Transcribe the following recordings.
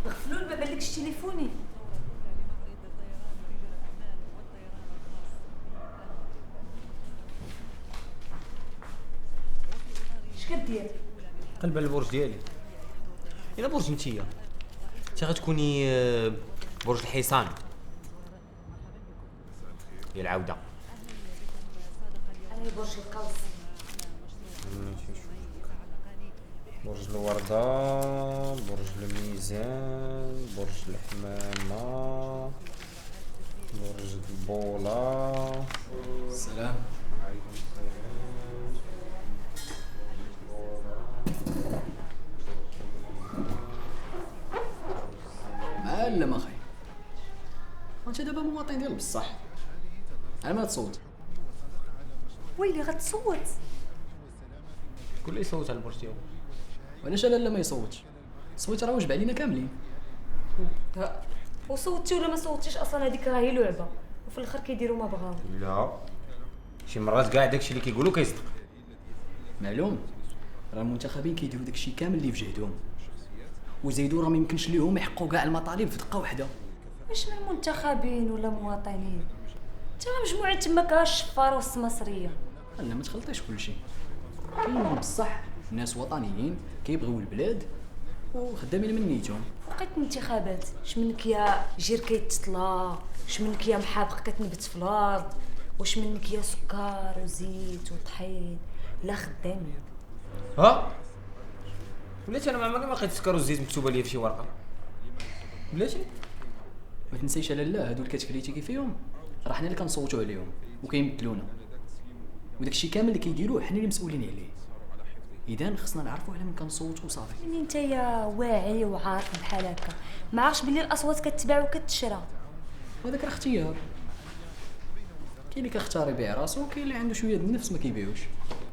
غفلول ما بالكش تليفوني. اش كدير؟ قلب على البرج ديالي. الا برج نتيا انت غتكوني برج الحصان ديال العوده. انا برج القوس. برج الوردة، برج الميزان، برج الحمامة، برج البوله. السلام عليكم السلام. معلم اخي، وانت دابا مواطن ديال بصح، على ما تصوت. ويلي غتصوت؟ كل اللي يصوت على البرج ديالو. وعلاش لا ما يصوتش؟ التصويت راه واجب علينا كاملين. وصوتي ولا ما صوتيش اصلا هذيك راهي لعبه، وفي الاخر كيديروا ما بغاو. لا شي مرات كاع داكشي اللي كيقولوا كيصدق. معلوم راه المنتخبين كيديروا داكشي كامل اللي في جهدهم، وزيدوا راه ما يمكنش ليهم يحققوا كاع المطالب في دقه واحده. واش من منتخبين ولا مواطنين؟ انت مجموعه تماك الشفاره والسماسريه. لا ما تخلطيش كلشي. كاينين بصح ناس وطنيين كيبغيو البلاد وخدامين من نيتهم. وقت الانتخابات شمنك يا جير كيتطلا، شمنك يا محابق كتنبت في الارض، واش منك يا سكر وزيت وطحين، لا خدامين. ها وليت انا ما عمري ما لقيت السكر والزيت مكتوبه لي في شي ورقه. بلاتي ما تنسيش على لا هادو الكتكريتيكي فيهم راه حنا اللي كنصوتوا عليهم وكيمثلونا، وداكشي كامل اللي كيديروه حنا اللي مسؤولين عليه. اذا خصنا نعرفوا على من كنصوتوا وصافي. يعني انت يا واعي وعارف بحال هكا ما عارفش بلي الاصوات كتباع وكتشرى؟ هذاك راه اختيار، كاين اللي كيختار يبيع راسو وكاين اللي عنده شويه د النفس ما كيبيعوش.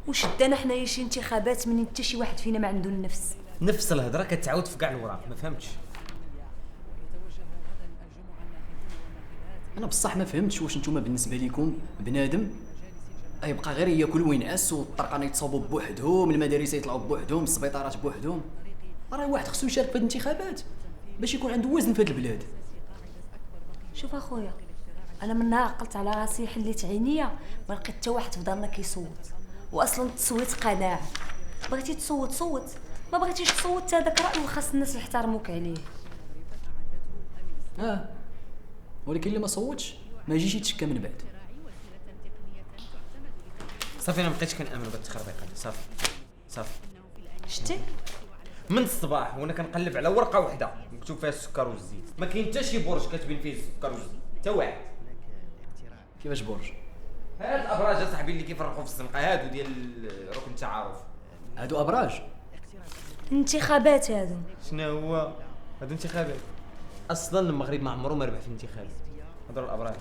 وشدنا حنايا شي انتخابات من حتى شي واحد فينا ما عنده النفس. نفس الهضره كتعاود في كاع الوراق. ما فهمتش. انا بصح ما فهمتش واش نتوما بالنسبه لكم بنادم يبقى غير ياكل وينعس والطرقان يتصاوبوا بوحدهم، المدارس يطلعوا بوحدهم، السبيطارات بوحدهم. راه واحد خصو يشارك في الانتخابات باش يكون عنده وزن في هذه البلاد. شوف اخويا، انا من نهار عقلت على راسي حليت عينيا ما لقيت حتى واحد في دارنا كيصوت. واصلا التصويت قناعه، بغيتي تصوت صوت، ما بغيتيش تصوت هذاك راي وخاص الناس يحترموك عليه. ولكن اللي ما صوتش ما يجيش يتشكى من بعد. صافي انا مابقيتش كنامن بهاد التخربيقات. صافي شتي من الصباح وانا كنقلب على ورقه واحده مكتوب فيها السكر والزيت، ما كاين حتى شي برج كاتبين فيه السكر والزيت حتى واحد. كيفاش برج؟ هاد الابراج اصاحبي اللي كيفرقوا في الزنقه هادو ديال ركن التعارف. هادو ابراج انتخابات هادو. شنو هو هادو انتخابات؟ اصلا المغرب ما عمره ما ربح في الانتخابات. هادو الابراج.